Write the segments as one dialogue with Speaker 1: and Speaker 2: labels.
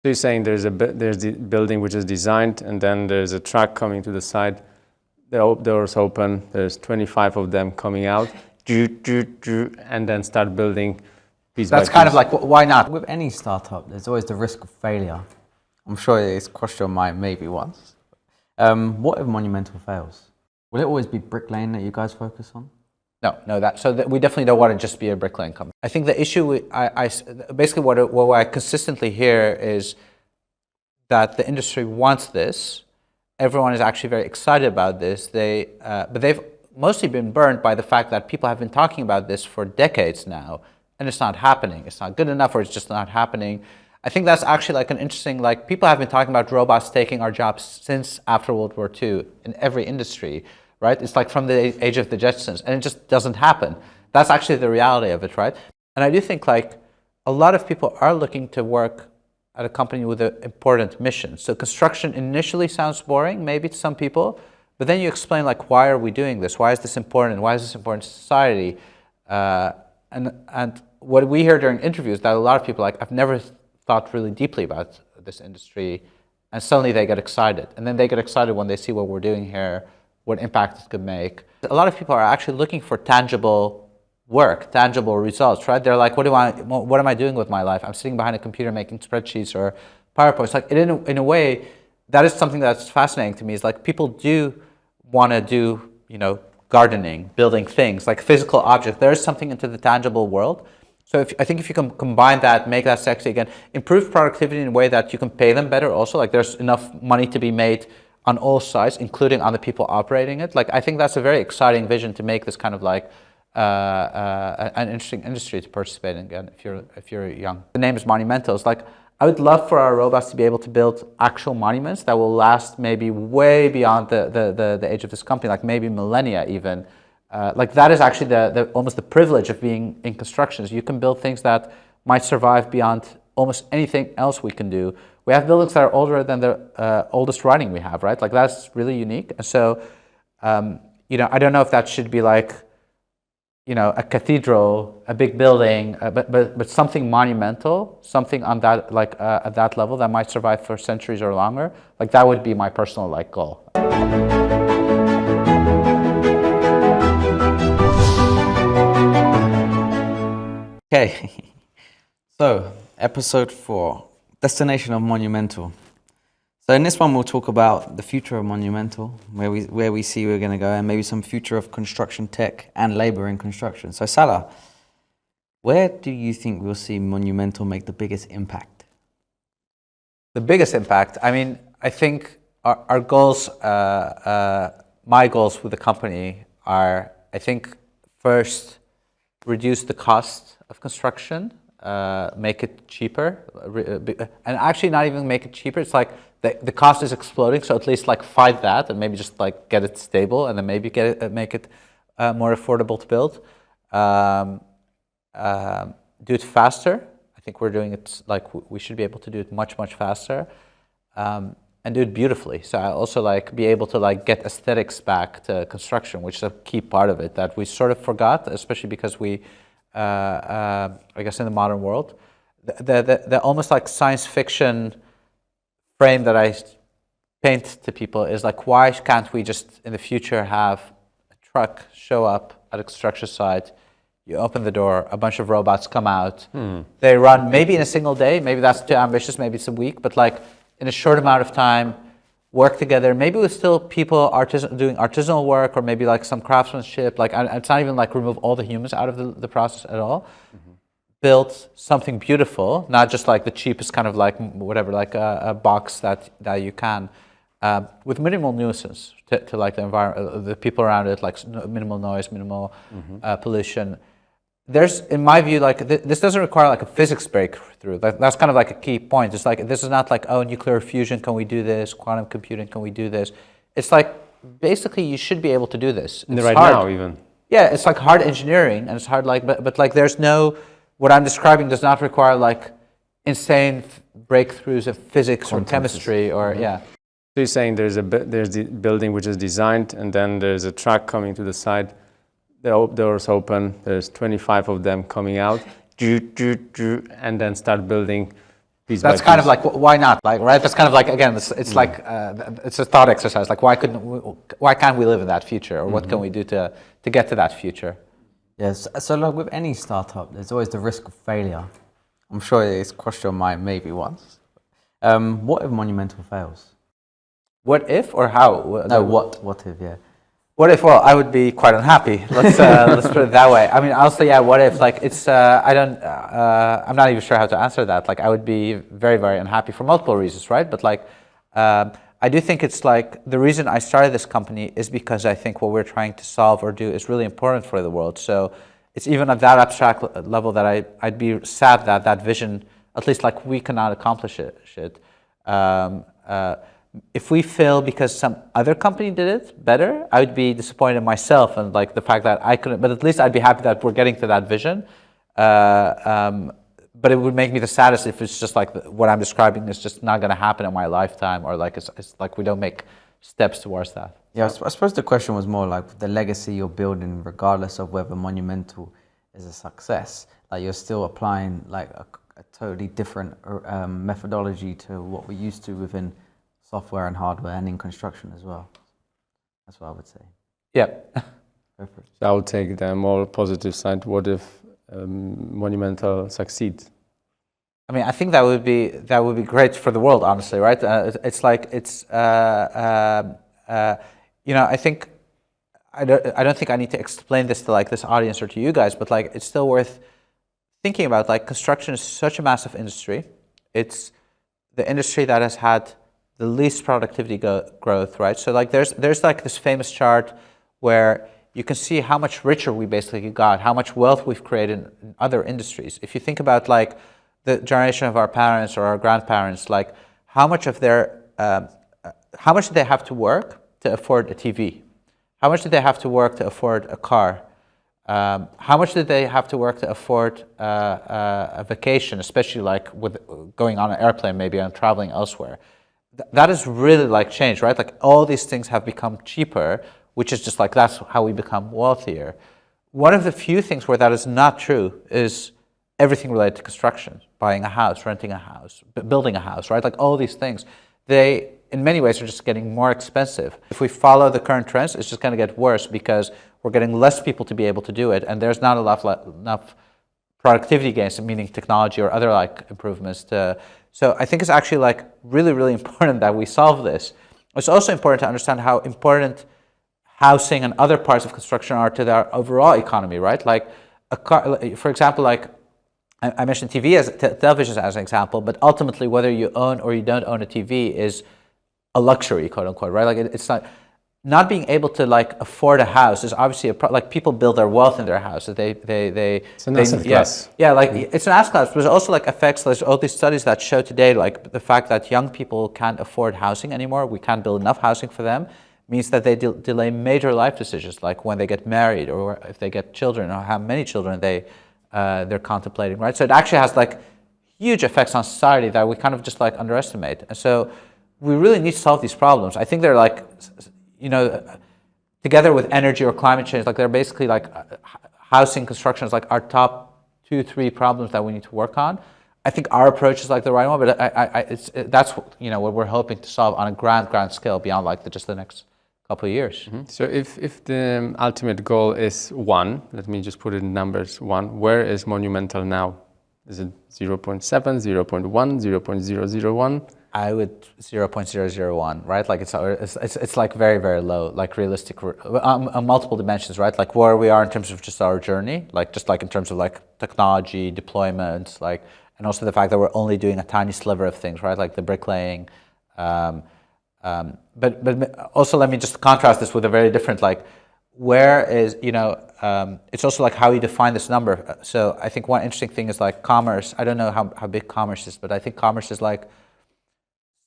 Speaker 1: So you're saying there's the building which is designed, and then there's a truck coming to the side, the doors open, there's 25 of them coming out, and then start building piece by piece.
Speaker 2: That's kind of like, why not? With any startup, there's always the risk of failure. I'm sure it's crossed your mind maybe once. What if Monumental fails? Will it always be bricklaying that you guys focus on?
Speaker 3: No, we definitely don't want to just be a bricklaying company. I think the issue, basically what I consistently hear is that the industry wants this. Everyone is actually very excited about this. But they've mostly been burned by the fact that people have been talking about this for decades now, and it's not happening. It's not good enough, or it's just not happening. I think that's actually like an interesting, like people have been talking about robots taking our jobs since after World War II in every industry. Right? It's like from the age of the Jetsons, and it just doesn't happen. That's actually the reality of it, right? And I do think like a lot of people are looking to work at a company with an important mission. So construction initially sounds boring, maybe to some people, but then you explain like, why are we doing this? Why is this important? Why is this important to society? And what we hear during interviews that a lot of people like, I've never thought really deeply about this industry, and suddenly they get excited. And then they get excited when they see what we're doing here, what impact it could make. A lot of people are actually looking for tangible work, tangible results, right? They're like, what am I doing with my life? I'm sitting behind a computer making spreadsheets or PowerPoints. Like in a way, that is something that's fascinating to me, is like people do want to do, gardening, building things, like physical objects. There is something into the tangible world. So I think if you can combine that, make that sexy again, improve productivity in a way that you can pay them better also, like there's enough money to be made on all sides, including on the people operating it. Like, I think that's a very exciting vision to make this kind of like an interesting industry to participate in again if you're young. The name is Monumental. It's like, I would love for our robots to be able to build actual monuments that will last maybe way beyond the age of this company, like maybe millennia even. Like that is actually almost the privilege of being in construction. You can build things that might survive beyond almost anything else we can do. We have buildings that are older than the oldest writing we have, right? Like that's really unique. And so, I don't know if that should be like, a cathedral, a big building, but something monumental, something on that, like at that level that might survive for centuries or longer. Like that would be my personal like goal.
Speaker 2: Okay, so episode 4. Destination of Monumental. So in this one, we'll talk about the future of Monumental, where we see we're going to go, and maybe some future of construction tech and labor in construction. So Salar, where do you think we'll see Monumental make the biggest impact?
Speaker 3: The biggest impact? I mean, I think our goals, my goals with the company are, I think, first, reduce the cost of construction. Make it cheaper, and actually not even make it cheaper. It's like the cost is exploding, so at least like fight that, and maybe just like get it stable, and then maybe make it more affordable to build. Do it faster. I think we're doing it like we should be able to do it much faster, and do it beautifully. So I also like be able to like get aesthetics back to construction, which is a key part of it that we sort of forgot, especially because we. I guess in the modern world, the almost like science fiction frame that I paint to people is like, why can't we just in the future have a truck show up at a construction site, you open the door, a bunch of robots come out, they run maybe in a single day, maybe that's too ambitious, maybe it's a week, but like in a short amount of time, work together, maybe with still people doing artisanal work, or maybe like some craftsmanship, like it's not even like remove all the humans out of the process at all. Build something beautiful, not just like the cheapest kind of like whatever, like a box that you can, with minimal nuisance to like the environment, the people around it, like minimal noise, minimal pollution. There's, in my view, like this doesn't require like a physics breakthrough. That's kind of like a key point. It's like, this is not like, oh, nuclear fusion, can we do this? Quantum computing, can we do this? It's like, basically, you should be able to do this. It's
Speaker 1: right
Speaker 3: hard.
Speaker 1: Now, even.
Speaker 3: Yeah, it's like hard engineering, and it's hard, like, but like there's no, what I'm describing does not require like insane breakthroughs of physics or chemistry or, yeah.
Speaker 1: So you're saying there's the building which is designed, and then there's a truck coming to the side, the doors open, there's 25 of them coming out, and then start building piece
Speaker 3: That's kind of like, why not? Like, right? That's kind of like, again, it's like it's a thought exercise. Like, why can't we live in that future, or what can we do to get to that future?
Speaker 2: Yes. So like with any startup, there's always the risk of failure. I'm sure it's crossed your mind maybe once. What if Monumental fails?
Speaker 3: What if or how?
Speaker 2: No, what if? Yeah.
Speaker 3: What if? Well, I would be quite unhappy. Let's put it that way. I mean, I'll say, yeah. What if? Like, it's I'm not even sure how to answer that. Like, I would be very, very unhappy for multiple reasons, right? But like, I do think it's like the reason I started this company is because I think what we're trying to solve or do is really important for the world. So it's even at that abstract level that I'd be sad that that vision, at least like we cannot accomplish it. If we fail because some other company did it better, I would be disappointed in myself and like the fact that I couldn't. But at least I'd be happy that we're getting to that vision. But it would make me the saddest if it's just like what I'm describing is just not going to happen in my lifetime, or like it's like we don't make steps towards that.
Speaker 2: Yeah, I suppose the question was more like the legacy you're building, regardless of whether Monumental is a success. Like you're still applying like a totally different methodology to what we're used to within software and hardware and in construction as well. That's what I would say.
Speaker 3: Yeah.
Speaker 1: So I would take the more positive side. What if Monumental succeeds?
Speaker 3: I mean, I think that would be great for the world, honestly, right? It's like I think I don't think I need to explain this to like this audience or to you guys, but like it's still worth thinking about. Like construction is such a massive industry. It's the industry that has had the least productivity growth, right? So like there's like this famous chart where you can see how much richer we basically got, how much wealth we've created in other industries. If you think about like the generation of our parents or our grandparents, like how much of their, how much did they have to work to afford a TV? How much did they have to work to afford a car? How much did they have to work to afford a vacation, especially like with going on an airplane maybe and traveling elsewhere? That has really like changed, right? Like all these things have become cheaper, which is just like that's how we become wealthier. One of the few things where that is not true is everything related to construction, buying a house, renting a house, building a house, right? Like all these things, they in many ways are just getting more expensive. If we follow the current trends, it's just going to get worse because we're getting less people to be able to do it, and there's not enough productivity gains, meaning technology or other like improvements to. So I think it's actually like really, really important that we solve this. It's also important to understand how important housing and other parts of construction are to their overall economy, right? Like a car, for example, like I mentioned TV as televisions as an example, but ultimately whether you own or you don't own a TV is a luxury, quote unquote, right? Like it's not being able to like afford a house is obviously like people build their wealth in their house.
Speaker 1: It's an asset class.
Speaker 3: Yeah, like it's an asset class, but it also like affects. There's all these studies that show today like the fact that young people can't afford housing anymore. We can't build enough housing for them. Means that they delay major life decisions, like when they get married or if they get children or how many children they're contemplating, right? So it actually has like huge effects on society that we kind of just like underestimate. And so we really need to solve these problems. I think they're like, together with energy or climate change, like they're basically like housing construction is like our top 2-3 problems that we need to work on. I think our approach is like the right one, but that's what we're hoping to solve on a grand scale beyond like just the next couple of years.
Speaker 1: Mm-hmm. So if the ultimate goal is 1, let me just put it in numbers, 1, where is Monumental now? Is it 0.7, 0.1, 0.001?
Speaker 3: I would 0.001, right? Like it's like very, very low, like realistic on multiple dimensions, right? Like where we are in terms of just our journey, like just like in terms of like technology deployment, like, and also the fact that we're only doing a tiny sliver of things, right? Like the bricklaying. But also let me just contrast this with a very different, like where is, it's also like how you define this number. So I think one interesting thing is like commerce. I don't know how big commerce is, but I think commerce is like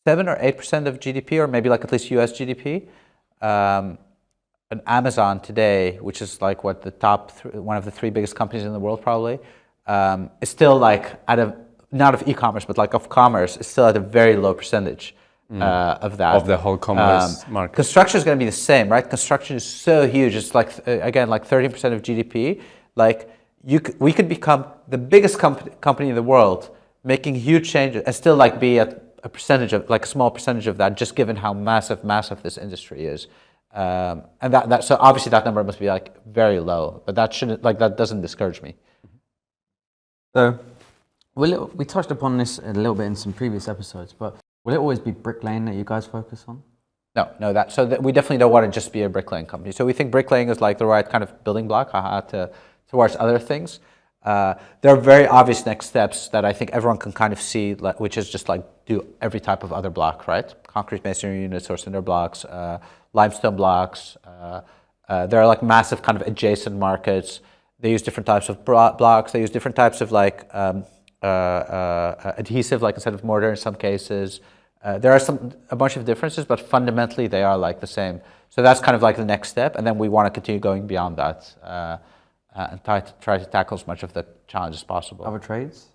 Speaker 3: 7 or 8% of GDP, or maybe like at least US GDP. And Amazon today, which is like what the top one of the 3 biggest companies in the world probably, is still like not of e-commerce, but like of commerce, is still at a very low percentage of that.
Speaker 1: Of the whole commerce market.
Speaker 3: Construction is going to be the same, right? Construction is so huge. It's like, again, like 30% of GDP. Like we could become the biggest company in the world making huge changes and still like be at a percentage of like a small percentage of that, just given how massive this industry is. And that so obviously that number must be like very low, but that shouldn't like that doesn't discourage me.
Speaker 2: So we touched upon this a little bit in some previous episodes, but will it always be bricklaying that you guys focus on?
Speaker 3: No, we definitely don't want to just be a bricklaying company. So we think bricklaying is like the right kind of building block towards other things. There are very obvious next steps that I think everyone can kind of see, like, which is just like do every type of other block, right? Concrete masonry units or cinder blocks, limestone blocks. There are like massive kind of adjacent markets. They use different types of blocks. They use different types of like adhesive, like instead of mortar in some cases. There are a bunch of differences, but fundamentally they are like the same. So that's kind of like the next step, and then we want to continue going beyond that and try to tackle as much of the challenge as possible.
Speaker 2: Other trades?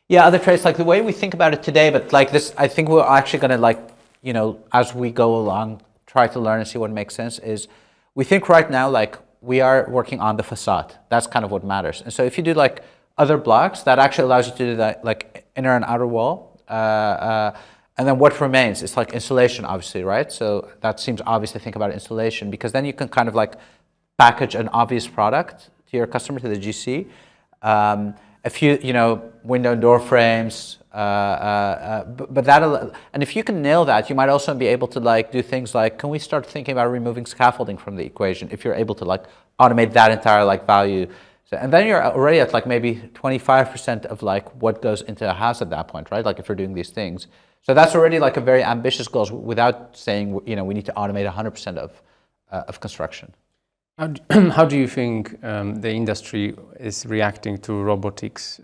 Speaker 3: Yeah, other trades, like the way we think about it today, but like this, I think we're actually going to like, you know, as we go along, try to learn and see what makes sense is we think right now, like we are working on the facade. That's kind of what matters. And so if you do like other blocks, that actually allows you to do that like inner and outer wall. And then what remains is like insulation, obviously, right? So that seems obvious to think about insulation because then you can kind of like package an obvious product to your customer, to the GC. A few, you know, window and door frames, but that'll, and if you can nail that, you might also be able to like do things like, can we start thinking about removing scaffolding from the equation if you're able to like automate that entire like value. So, and then you're already at like maybe 25% of like what goes into a house at that point, right? Like if you're doing these things. So that's already like a very ambitious goal without saying, you know, we need to automate 100% of construction.
Speaker 1: How do you think the industry is reacting to robotics?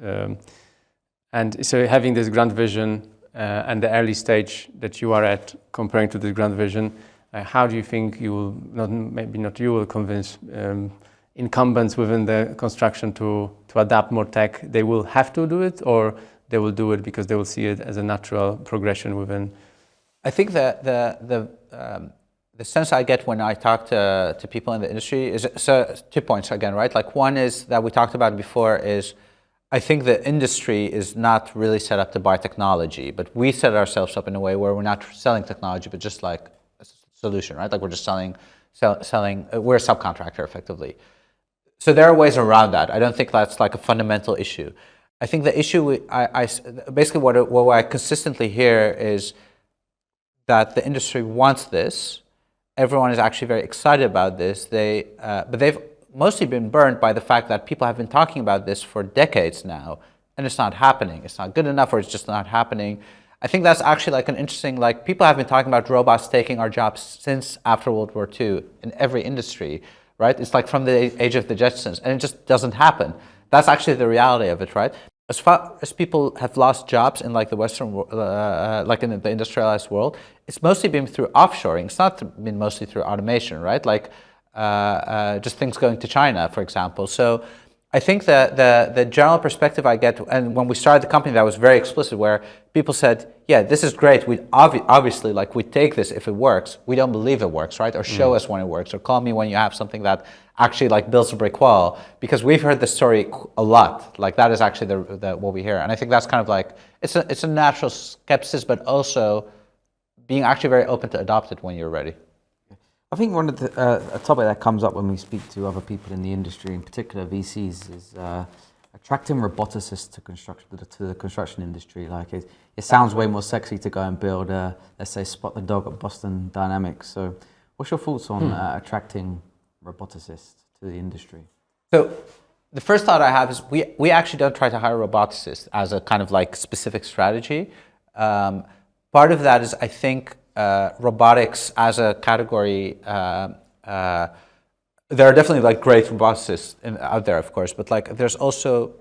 Speaker 1: And so having this grand vision and the early stage that you are at comparing to the grand vision, how do you think you will, maybe not you will convince incumbents within the construction to adapt more tech? They will have to do it, or they will do it because they will see it as a natural progression within?
Speaker 3: I think that the sense I get when I talk to people in the industry is, so 2 points again, right? Like one is that we talked about before is, I think the industry is not really set up to buy technology, but we set ourselves up in a way where we're not selling technology, but just like a solution, right? Like we're just selling, we're a subcontractor effectively. So there are ways around that. I don't think that's like a fundamental issue. I think the issue, basically what I consistently hear is that the industry wants this. Everyone is actually very excited about this. But they've mostly been burned by the fact that people have been talking about this for decades now, and it's not happening. It's not good enough, or it's just not happening. I think that's actually like an interesting, like people have been talking about robots taking our jobs since after World War II in every industry, right? It's like from the age of the Jetsons, and it just doesn't happen. That's actually the reality of it, right? As far as people have lost jobs in like the Western, like in the industrialized world, it's mostly been through offshoring. It's not been mostly through automation, right? Like just things going to China, for example. So I think that the general perspective I get, and when we started the company, that was very explicit, where people said, yeah, this is great. We obviously, like, we take this if it works. We don't believe it works, right? Or show us when it works, or call me when you have something that actually like builds a brick wall, because we've heard the story a lot. Like that is actually what we hear. And I think that's kind of like, it's a natural skepticism, but also being actually very open to adopt it when you're ready.
Speaker 2: I think one of the a topic that comes up when we speak to other people in the industry, in particular VCs, is attracting roboticists to the construction industry. Like it sounds way more sexy to go and build, let's say, Spot the Dog at Boston Dynamics. So, what's your thoughts on attracting roboticists to the industry?
Speaker 3: So, the first thought I have is we actually don't try to hire roboticists as a kind of like specific strategy. Part of that is, I think, robotics as a category, there are definitely like great roboticists out there, of course, but like there's also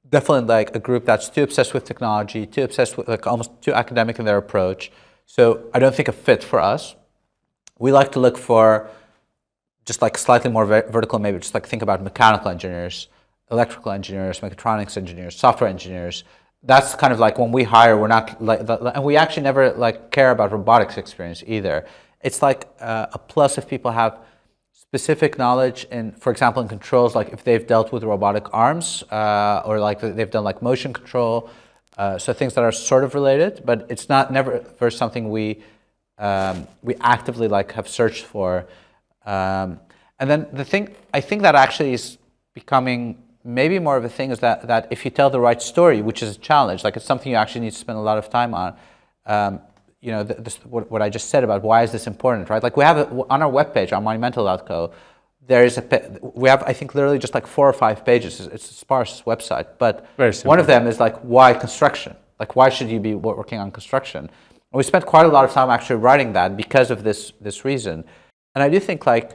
Speaker 3: definitely like a group that's too obsessed with technology, too obsessed with, like, almost too academic in their approach. So I don't think a fit for us. We like to look for just like slightly more vertical, maybe just like think about mechanical engineers, electrical engineers, mechatronics engineers, software engineers. That's kind of like when we hire, we're not like, and we actually never like care about robotics experience either. It's like a plus if people have specific knowledge in, for example, in controls, like if they've dealt with robotic arms, or like they've done like motion control, So things that are sort of related, but it's not never something we actively like have searched for. And then the thing I think that actually is becoming maybe more of a thing is that if you tell the right story, which is a challenge, like it's something you actually need to spend a lot of time on. What I just said about why is this important, right? Like we have on our webpage on monumental.co, we have I think literally just like 4 or 5 pages. It's a sparse website, but one of them is like why construction? Like why should you be working on construction? And we spent quite a lot of time actually writing that because of this reason. And I do think like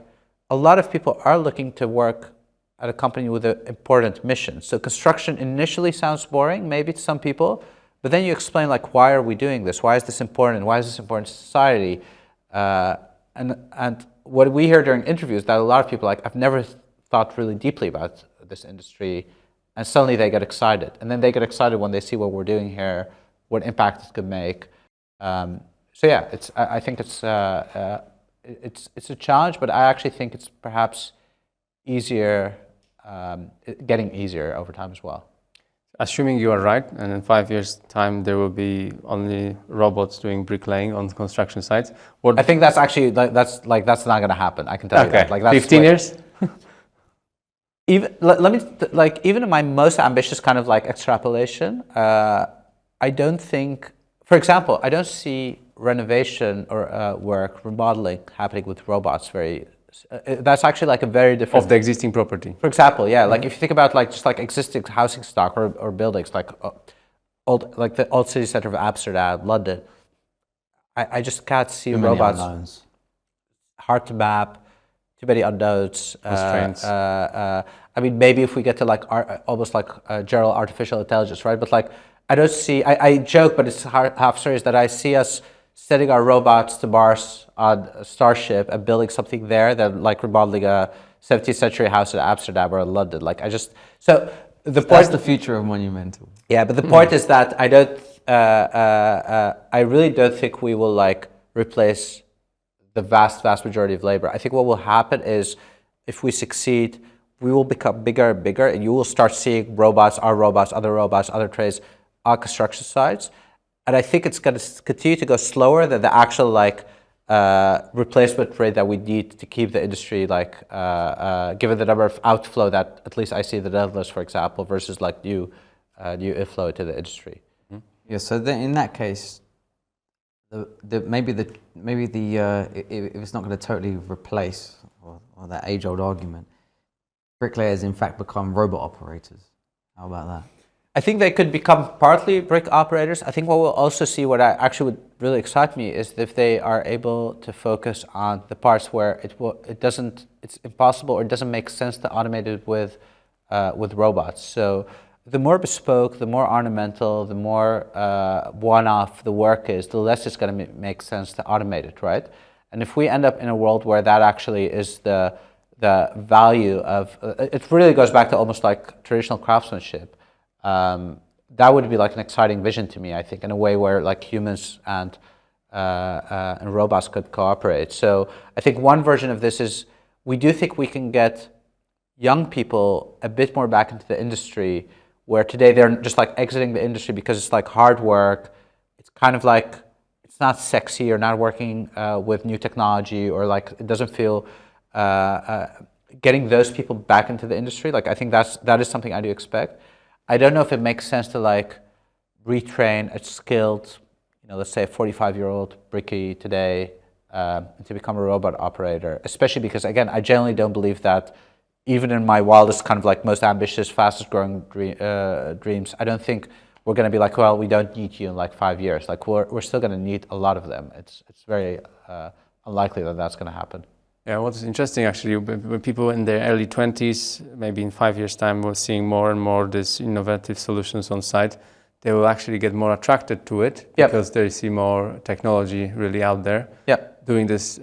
Speaker 3: a lot of people are looking to work at a company with an important mission. So construction initially sounds boring, maybe to some people, but then you explain like, why are we doing this? Why is this important? Why is this important to society? And what we hear during interviews that a lot of people like, I've never thought really deeply about this industry, and suddenly they get excited. And then they get excited when they see what we're doing here, what impact it could make. So yeah, I think it's a challenge, but I actually think it's perhaps easier, getting easier over time as well.
Speaker 1: Assuming you are right, and in 5 years' time there will be only robots doing bricklaying on construction sites.
Speaker 3: I think that's actually that's not going to happen. I can tell you that. Like that's
Speaker 1: 15 years.
Speaker 3: Even even in my most ambitious kind of like extrapolation, I don't think, for example, I don't see renovation or work remodeling happening with robots very. That's actually like a very different
Speaker 1: of the existing property.
Speaker 3: For example, yeah, like if you think about like just like existing housing stock or buildings, like the old city center of Amsterdam, London, I just can't see
Speaker 2: Too many
Speaker 3: robots.
Speaker 2: unknowns.
Speaker 3: Hard to map, too many unknowns.
Speaker 1: Constraints.
Speaker 3: I mean, maybe if we get to like almost like general artificial intelligence, right? But like I don't see. I joke, but it's half serious that I see us sending our robots to Mars on a Starship and building something there than like remodeling a 17th century house in Amsterdam or in London. Like I just, so the point.
Speaker 2: That's the future of Monumental.
Speaker 3: Yeah, but the point is that I don't, I really don't think we will like replace the vast majority of labor. I think what will happen is if we succeed, we will become bigger and bigger, and you will start seeing robots, other trades on construction sites. And I think it's going to continue to go slower than the actual like replacement rate that we need to keep the industry like given the number of outflow that at least I see in the Netherlands, for example, versus like new inflow to the industry.
Speaker 2: Yeah. So then in that case, maybe if it's not going to totally replace or that age-old argument, bricklayers in fact become robot operators. How about that?
Speaker 3: I think they could become partly brick operators. I think what we'll also see, what actually would really excite me, is if they are able to focus on the parts where it's impossible or it doesn't make sense to automate it with robots. So the more bespoke, the more ornamental, the more one-off the work is, the less it's going to make sense to automate it, right? And if we end up in a world where that actually is the value of, it really goes back to almost like traditional craftsmanship. That would be like an exciting vision to me, I think, in a way where like humans and robots could cooperate. So I think one version of this is we do think we can get young people a bit more back into the industry, where today they're just like exiting the industry because it's like hard work. It's kind of like, it's not sexy, or not working with new technology, or like it doesn't feel, getting those people back into the industry. Like I think that is something I do expect. I don't know if it makes sense to like retrain a skilled, let's say a 45-year-old brickie today to become a robot operator, especially because, again, I generally don't believe that even in my wildest kind of like most ambitious, fastest growing dreams, I don't think we're going to be like, well, we don't need you in like 5 years. Like we're still going to need a lot of them. It's very unlikely that that's going to happen.
Speaker 1: Yeah, what's interesting actually, when people in their early 20s, maybe in 5 years' time, we're seeing more and more these innovative solutions on site, they will actually get more attracted to it because they see more technology really out there doing this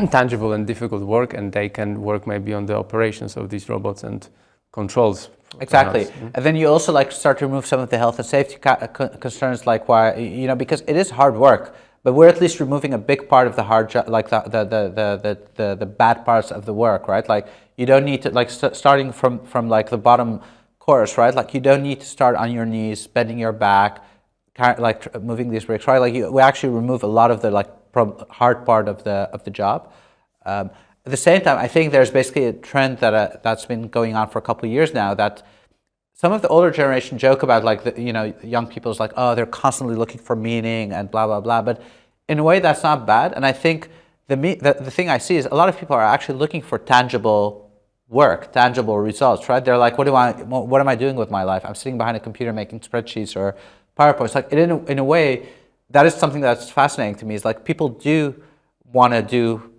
Speaker 1: tangible and difficult work, and they can work maybe on the operations of these robots and controls.
Speaker 3: Exactly.
Speaker 1: Perhaps.
Speaker 3: And then you also like start to remove some of the health and safety concerns, like why, because it is hard work. But we're at least removing a big part of the hard job, like the bad parts of the work, right? Like you don't need to, like starting from like the bottom course, right? Like you don't need to start on your knees, bending your back, moving these bricks, right? Like we actually remove a lot of the like hard part of the job. At the same time, I think there's basically a trend that's been going on for a couple of years now, that some of the older generation joke about like young people's like, oh, they're constantly looking for meaning and blah blah blah. But in a way, that's not bad. And I think the thing I see is a lot of people are actually looking for tangible work, tangible results, right? They're like, what am I doing with my life? I'm sitting behind a computer making spreadsheets or PowerPoints. Like in a way, that is something that's fascinating to me. Is like people do want to do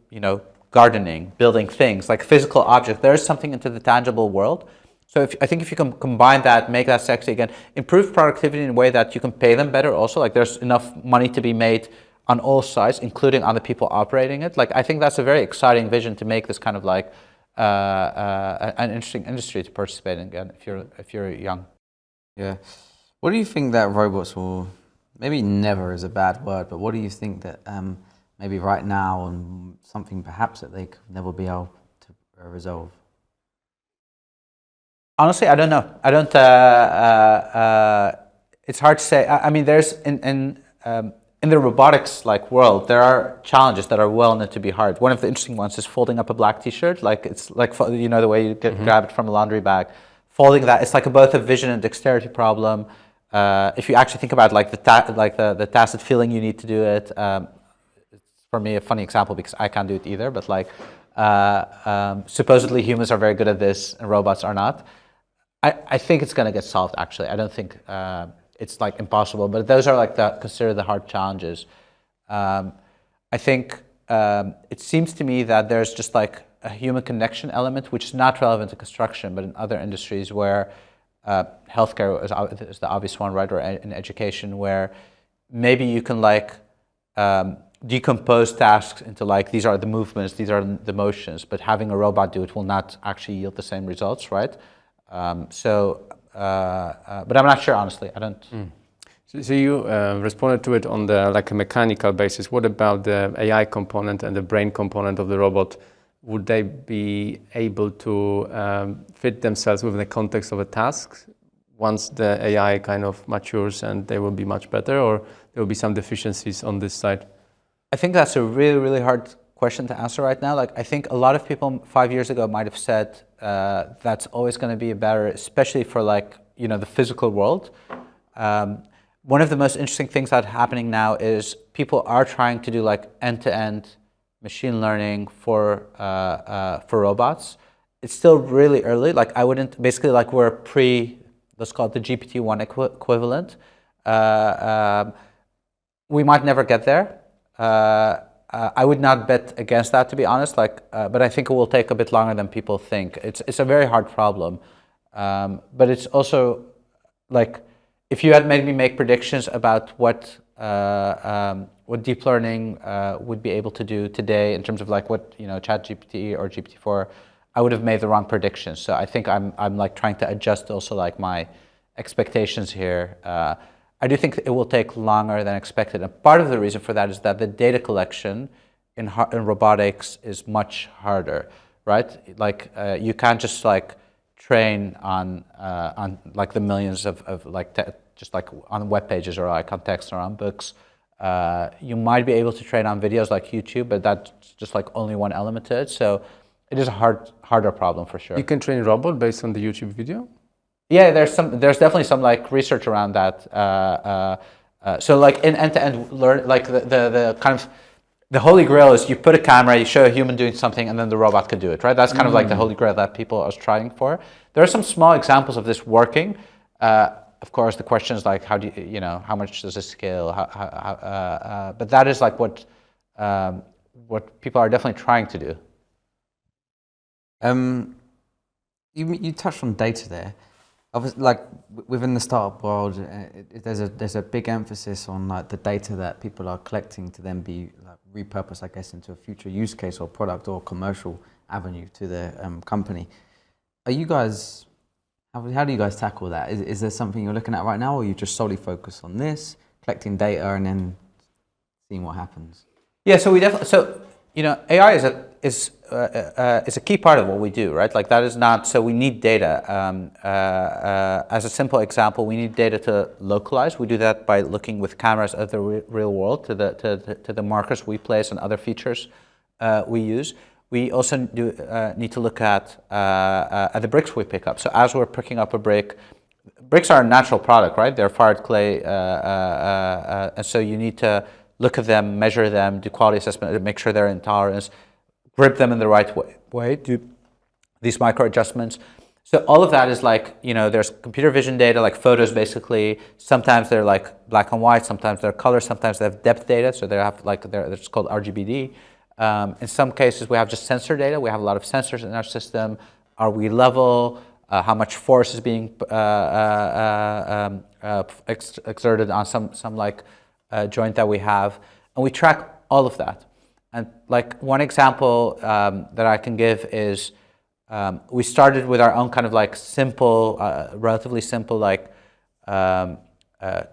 Speaker 3: gardening, building things like physical objects. There is something into the tangible world. So I think if you can combine that, make that sexy again, improve productivity in a way that you can pay them better also, like there's enough money to be made on all sides, including on the people operating it. Like I think that's a very exciting vision to make this kind of like an interesting industry to participate in again if you're young.
Speaker 2: Yeah. What do you think that robots will, maybe never is a bad word, but what do you think that maybe right now and something perhaps that they could never be able to resolve?
Speaker 3: Honestly, I don't know. I don't. It's hard to say. I mean, there's in the robotics like world, there are challenges that are well known to be hard. One of the interesting ones is folding up a black T-shirt. Like it's like the way you grab it from a laundry bag. Folding that, it's like both a vision and dexterity problem. If you actually think about like the tacit feeling you need to do it. It's for me a funny example because I can't do it either. But like supposedly humans are very good at this and robots are not. I think it's going to get solved, actually. I don't think it's like impossible, but those are like considered the hard challenges. I think it seems to me that there's just like a human connection element, which is not relevant to construction, but in other industries where healthcare is the obvious one, right? Or in education, where maybe you can like decompose tasks into like, these are the movements, these are the motions, but having a robot do it will not actually yield the same results, right? But I'm not sure, honestly. I don't.
Speaker 1: So you responded to it on the like a mechanical basis. What about the AI component and the brain component of the robot? Would they be able to fit themselves within the context of a task once the AI kind of matures and they will be much better, or there will be some deficiencies on this side?
Speaker 3: I think that's a really, really hard question to answer right now. Like I think a lot of people 5 years ago might have said that's always going to be a barrier, especially for like the physical world. One of the most interesting things that's happening now is people are trying to do like end-to-end machine learning for robots. It's still really early. Like I wouldn't basically like we're let's call it the GPT-1 equivalent. We might never get there. I would not bet against that, to be honest. Like, but I think it will take a bit longer than people think. It's a very hard problem, but it's also like if you had made me make predictions about what deep learning would be able to do today in terms of like what ChatGPT or GPT-4, I would have made the wrong predictions. So I think I'm like trying to adjust also like my expectations here. I do think it will take longer than expected. And part of the reason for that is that the data collection in robotics is much harder, right? Like you can't just like train on like the millions of like just like on web pages or like on text or on books. You might be able to train on videos like YouTube, but that's just like only one element to it. So it is a harder problem for sure.
Speaker 1: You can train a robot based on the YouTube video?
Speaker 3: Yeah, there's definitely some like research around that. So like in end-to-end learn, like the kind of the holy grail is you put a camera, you show a human doing something, and then the robot could do it, right? That's kind of like the holy grail that people are striving for. There are some small examples of this working. Of course, the question is like, how do you how much does this scale? But that is like what people are definitely trying to do.
Speaker 2: You touched on data there. Obviously, like within the startup world, there's a big emphasis on like the data that people are collecting to then be like repurposed, I guess, into a future use case or product or commercial avenue to the company. Are you guys? How do you guys tackle that? Is there something you're looking at right now, or you just solely focus on this, collecting data and then seeing what happens?
Speaker 3: Yeah, so we definitely AI is a key part of what we do, right? Like that is not, so we need data. As a simple example, we need data to localize. We do that by looking with cameras at the real world to the markers we place and other features we use. We also need to look at the bricks we pick up. So as we're picking up a brick, bricks are a natural product, right? They're fired clay, and so you need to look at them, measure them, do quality assessment, make sure they're in tolerance, grip them in the right way, do these micro adjustments. So all of that is like, there's computer vision data, like photos basically. Sometimes they're like black and white, sometimes they're color, sometimes they have depth data, so they have like, it's called RGBD. In some cases, we have just sensor data. We have a lot of sensors in our system. Are we level? How much force is being exerted on some like joint that we have, and we track all of that. And like one example that I can give is we started with our own kind of like simple, relatively simple like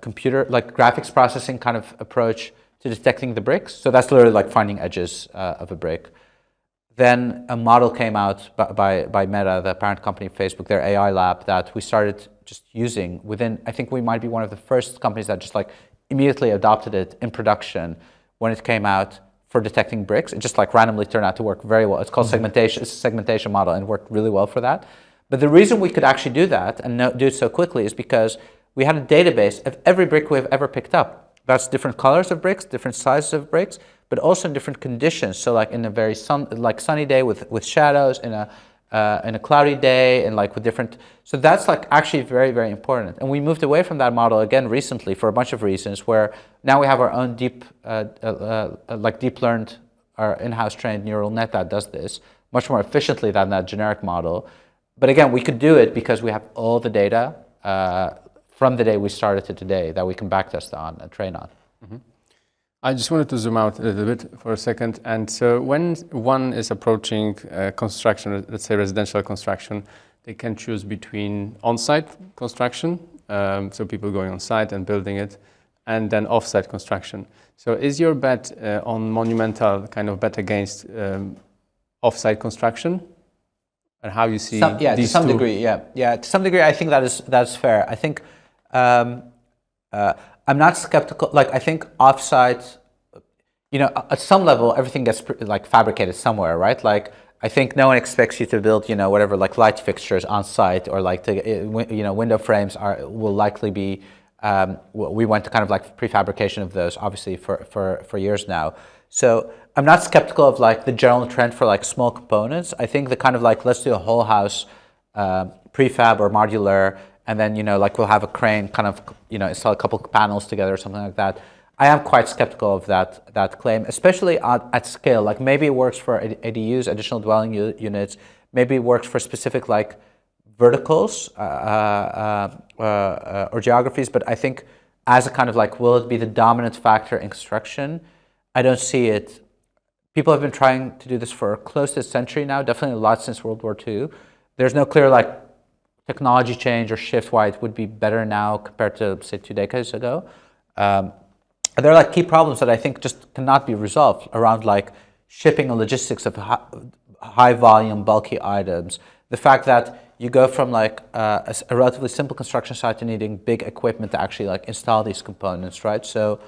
Speaker 3: computer, like graphics processing kind of approach to detecting the bricks. So that's literally like finding edges of a brick. Then a model came out by Meta, the parent company of Facebook, their AI lab, that we started just using within, I think we might be one of the first companies that just like immediately adopted it in production when it came out for detecting bricks. It just like randomly turned out to work very well. It's called segmentation. It's a segmentation model and worked really well for that. But the reason we could actually do that and do it so quickly is because we had a database of every brick we've ever picked up. That's different colors of bricks, different sizes of bricks, but also in different conditions. So like in a very sunny day with shadows, in a cloudy day, and like with different. So that's like actually very, very important. And we moved away from that model again recently for a bunch of reasons, where now we have our own deep learned, our in-house trained neural net that does this much more efficiently than that generic model. But again, we could do it because we have all the data from the day we started to today that we can backtest on and train on.
Speaker 1: Mm-hmm. I just wanted to zoom out a little bit for a second. And so when one is approaching construction, let's say residential construction, they can choose between on-site construction, so people going on site and building it, and then off-site construction. So is your bet on Monumental kind of bet against off-site construction? And how you see
Speaker 3: to some degree, to some degree, I think that's fair. I think I'm not skeptical. Like I think offsite, at some level, everything gets like fabricated somewhere, right? Like I think no one expects you to build, whatever like light fixtures on site, or like window frames will likely be. We went to kind of like prefabrication of those, obviously for years now. So I'm not skeptical of like the general trend for like small components. I think the kind of like, let's do a whole house prefab or modular, and then like we'll have a crane kind of install a couple of panels together or something like that. I am quite skeptical of that claim, especially at scale. Like maybe it works for ADUs, additional dwelling units. Maybe it works for specific like verticals or geographies. But I think as a kind of like, will it be the dominant factor in construction? I don't see it. People have been trying to do this for close to a century now, definitely a lot since World War II. There's no clear like technology change or shift why it would be better now compared to, say, 2 decades ago. There are like key problems that I think just cannot be resolved around like shipping and logistics of high volume, bulky items. The fact that you go from like a relatively simple construction site to needing big equipment to actually like install these components, right? So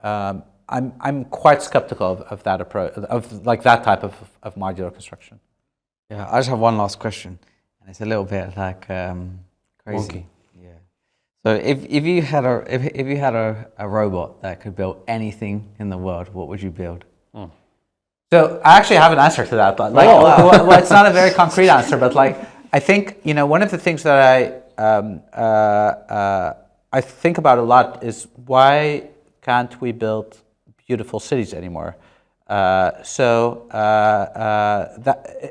Speaker 3: I'm quite skeptical of that approach, of like that type of modular construction.
Speaker 2: Yeah, I just have one last question, and it's a little bit like crazy.
Speaker 1: Wonky.
Speaker 2: Yeah. So if you had a robot that could build anything in the world, what would you build?
Speaker 3: So I actually have an answer to that, but like, well, it's not a very concrete answer, but like I think one of the things that I think about a lot is why can't we build beautiful cities anymore? That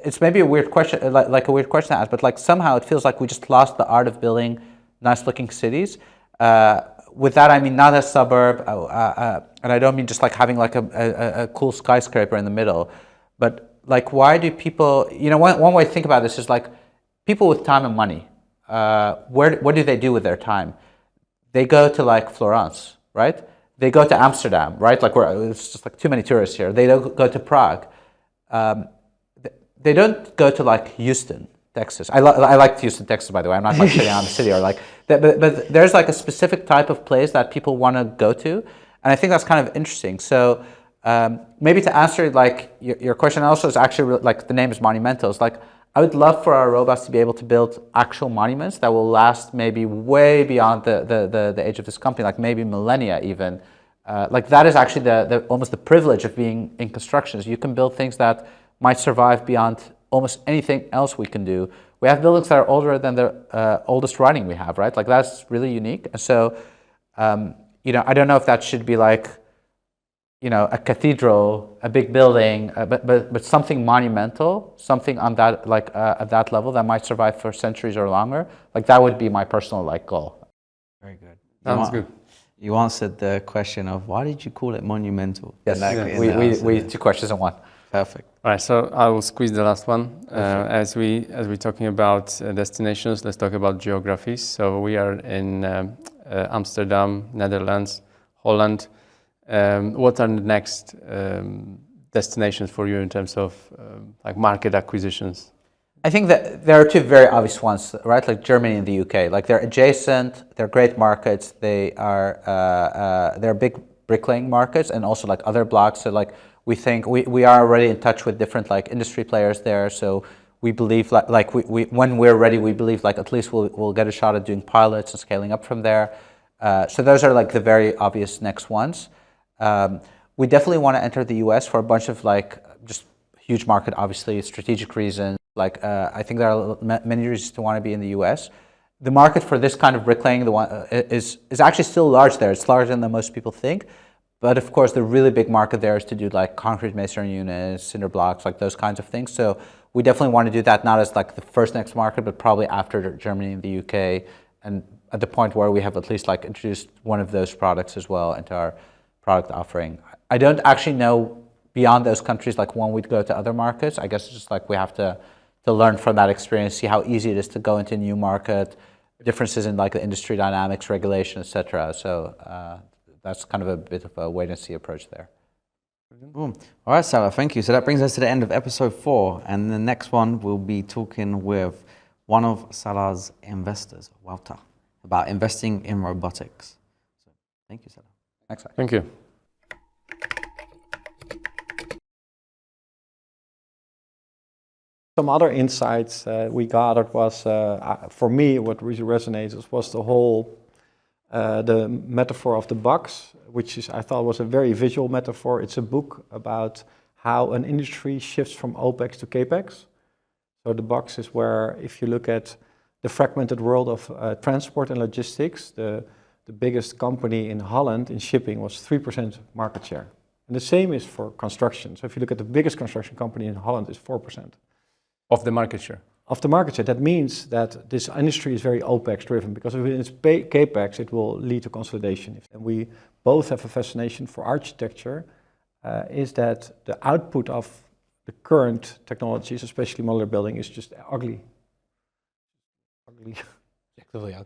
Speaker 3: it's maybe a weird question, like a weird question to ask, but like somehow it feels like we just lost the art of building nice-looking cities. With that, I mean not a suburb, and I don't mean just like having like a cool skyscraper in the middle, but like why do people? One way to think about this is like people with time and money. What do they do with their time? They go to like Florence, right? They go to Amsterdam, right? Like it's just like too many tourists here. They don't go to Prague. they don't go to like Houston, Texas. I like Houston, Texas, by the way. I'm not like shitting on the city or like, but there's like a specific type of place that people want to go to, and I think that's kind of interesting. So maybe to answer like your question also is actually like the name is Monumental. It's like I would love for our robots to be able to build actual monuments that will last maybe way beyond the age of this company, like maybe millennia even. Like that is actually the almost the privilege of being in construction. Is you can build things that might survive beyond almost anything else we can do. We have buildings that are older than the oldest writing we have, right? Like that's really unique. And so, you know, I don't know if that should be like, you know, a cathedral, a big building, but something monumental, something on that like at that level that might survive for centuries or longer. Like that would be my personal like goal.
Speaker 2: Very good.
Speaker 1: Sounds good.
Speaker 2: You answered the question of why did you call it monumental?
Speaker 3: Yes, we two questions in one.
Speaker 2: Perfect.
Speaker 1: All right, so I will squeeze the last one. As we're talking about destinations, let's talk about geographies. So we are in Amsterdam, Netherlands, Holland. What are the next destinations for you in terms of like market acquisitions?
Speaker 3: I think that there are two very obvious ones, right? Like Germany and the UK. Like they're adjacent, they're great markets. They're big bricklaying markets and also like other blocks. So like we think we are already in touch with different like industry players there. So we believe like we when we're ready, we believe like at least we'll get a shot at doing pilots and scaling up from there. So those are like the very obvious next ones. We definitely want to enter the US for a bunch of like just huge market, obviously strategic reasons. Like I think there are many reasons to want to be in the US. The market for this kind of bricklaying is actually still large there. It's larger than most people think. But of course, the really big market there is to do like concrete masonry units, cinder blocks, like those kinds of things. So we definitely want to do that, not as like the first next market, but probably after Germany and the UK, and at the point where we have at least like introduced one of those products as well into our product offering. I don't actually know beyond those countries like when we'd go to other markets. I guess it's just like we have to learn from that experience, see how easy it is to go into a new market, differences in like the industry dynamics, regulation, etc. So that's kind of a bit of a wait and see approach there.
Speaker 2: Boom. All right, Salar, thank you. So that brings us to the end of episode 4. And the next one, we'll be talking with one of Salar's investors, Walter, about investing in robotics. So thank you, Salar.
Speaker 3: Thanks.
Speaker 1: Thank you.
Speaker 4: Some other insights we gathered was, for me, what really resonated was the whole, the metaphor of the box, which is, I thought was a very visual metaphor. It's a book about how an industry shifts from OPEX to CAPEX. So the box is where, if you look at the fragmented world of transport and logistics, the biggest company in Holland in shipping was 3% market share. And the same is for construction. So if you look at the biggest construction company in Holland, it's 4%.
Speaker 1: Of the market share.
Speaker 4: Of the market share. That means that this industry is very OPEX driven, because if it's CAPEX, it will lead to consolidation. And we both have a fascination for architecture, is that the output of the current technologies, especially modular building, is just ugly. Ugly.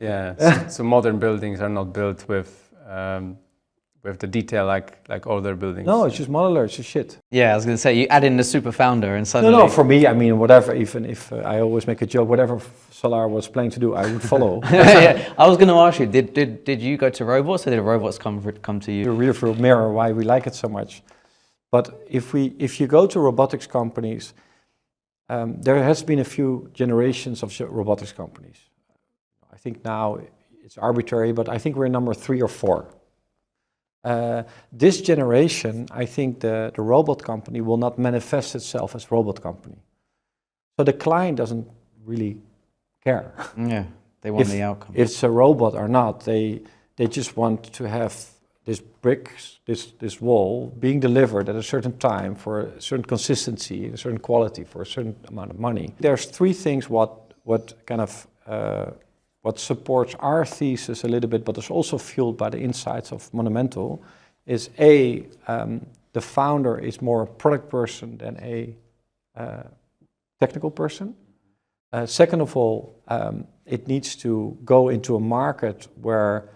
Speaker 1: Yeah, so modern buildings are not built with the detail like older buildings.
Speaker 4: No, it's just modular, it's just shit.
Speaker 2: Yeah, I was going to say, you add in the super founder and suddenly...
Speaker 4: No, for me, I mean, whatever, even if I always make a joke, whatever Salar was planning to do, I would follow.
Speaker 2: Yeah, I was going to ask you, did you go to robots or did robots come to you?
Speaker 4: The rearview mirror, why we like it so much. But if you go to robotics companies, there has been a few generations of robotics companies. I think now it's arbitrary, but I think we're number 3 or 4. This generation, I think the robot company will not manifest itself as robot company. So the client doesn't really care.
Speaker 2: Yeah, they want the outcome.
Speaker 4: If it's a robot or not, they just want to have this bricks, this wall being delivered at a certain time for a certain consistency, a certain quality, for a certain amount of money. There's 3 things what kind of what supports our thesis a little bit, but is also fueled by the insights of Monumental, is A, the founder is more a product person than a technical person. Second of all, it needs to go into a market where,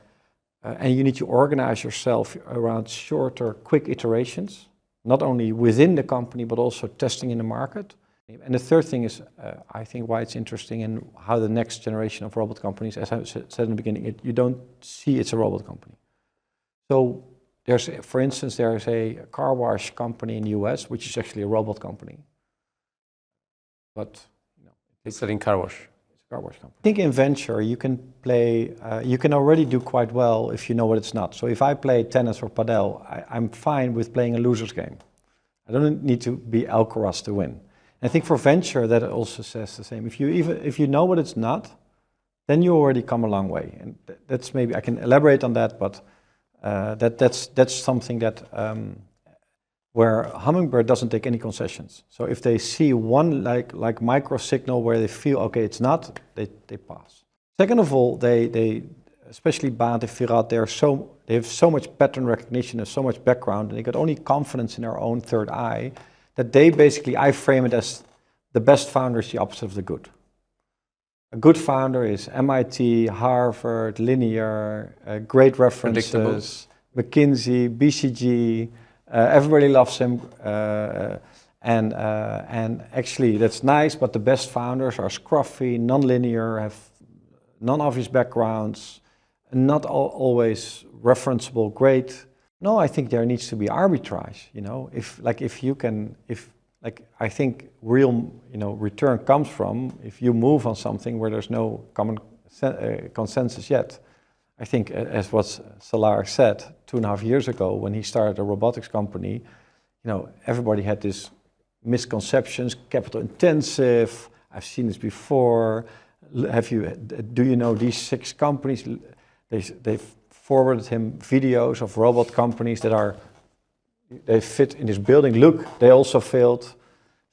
Speaker 4: and you need to organize yourself around shorter, quick iterations, not only within the company, but also testing in the market. And the third thing is, I think why it's interesting and how the next generation of robot companies, as I said in the beginning, you don't see it's a robot company. So there's, for instance, there's a car wash company in the US, which is actually a robot company. But
Speaker 1: It's selling car wash.
Speaker 4: it's a car wash company. I think in venture you can play, you can already do quite well if you know what it's not. So if I play tennis or padel, I'm fine with playing a loser's game. I don't need to be Alcaraz to win. I think for venture that also says the same. If you know what it's not, then you already come a long way. And that's maybe I can elaborate on that, but that's something that where Hummingbird doesn't take any concessions. So if they see one like micro signal where they feel okay, it's not, they pass. Second of all, they especially Baat and Virat, they have so much pattern recognition and so much background, and they got only confidence in their own third eye that they basically, I frame it as the best founder is the opposite of the good. A good founder is MIT, Harvard, linear, great references, McKinsey, BCG, everybody loves him, and actually that's nice, but the best founders are scruffy, non-linear, have non-obvious backgrounds, not always referenceable, great. No, I think there needs to be arbitrage, you know, I think real, return comes from if you move on something where there's no common consensus yet. I think as what Salar said 2.5 years ago when he started a robotics company, everybody had this misconceptions, capital intensive, I've seen this before, do you know these 6 companies? They forwarded him videos of robot companies that they fit in this building. Look, they also failed.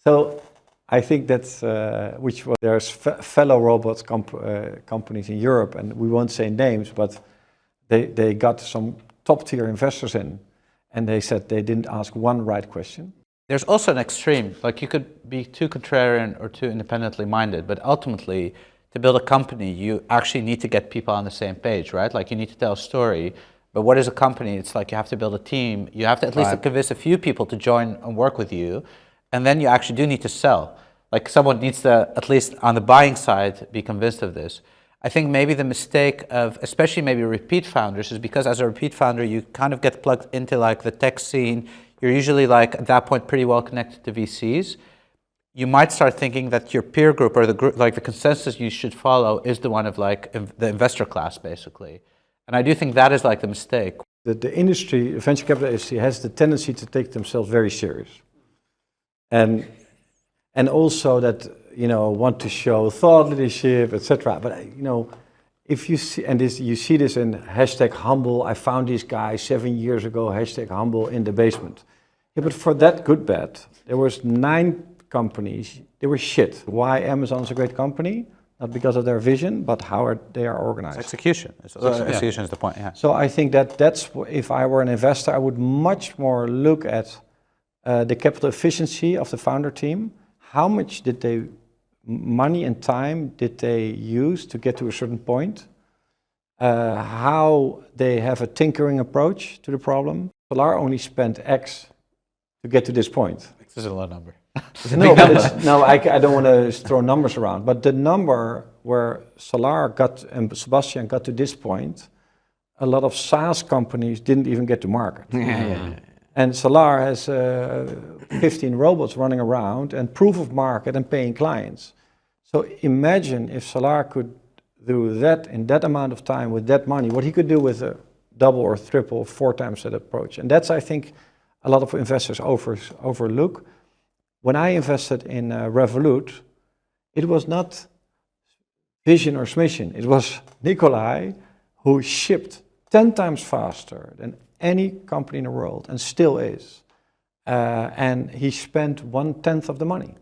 Speaker 4: So I think that's there's fellow robots companies in Europe, and we won't say names, but they got some top tier investors in, and they said they didn't ask one right question.
Speaker 3: There's also an extreme, like you could be too contrarian or too independently minded, but ultimately to build a company, you actually need to get people on the same page, right? Like you need to tell a story. But what is a company? It's like you have to build a team. You have to at least convince a few people to join and work with you. And then you actually do need to sell. Like someone needs to, at least on the buying side, be convinced of this. I think maybe the mistake of, especially maybe repeat founders, is because as a repeat founder, you kind of get plugged into like the tech scene. You're usually like at that point pretty well connected to VCs. You might start thinking that your peer group or the group, like the consensus you should follow is the one of like the investor class, basically. And I do think that is like the mistake.
Speaker 4: The industry, venture capital industry, has the tendency to take themselves very serious. And also that, want to show thought leadership, etc. But, if you see, and you see this in #humble, I found these guys 7 years ago, #humble in the basement. Yeah, but for that good bet, there was 9 companies, they were shit. Why Amazon is a great company? Not because of their vision, but how they are organized.
Speaker 3: Execution. Execution is the point, yeah.
Speaker 4: So I think that's, if I were an investor, I would much more look at the capital efficiency of the founder team. How much money and time did they use to get to a certain point? How they have a tinkering approach to the problem. Salar only spent X to get to this point.
Speaker 3: X is a low number.
Speaker 4: I don't want to throw numbers around, but the number where Salar and Sebastian got to this point, a lot of SaaS companies didn't even get to market. And Salar has 15 robots running around and proof of market and paying clients. So imagine if Salar could do that in that amount of time with that money, what he could do with a double or triple, 4 times that approach. And that's, I think, a lot of investors overlook. When I invested in Revolut, it was not vision or smission. It was Nikolai who shipped 10 times faster than any company in the world, and still is. And he spent 1/10 of the money.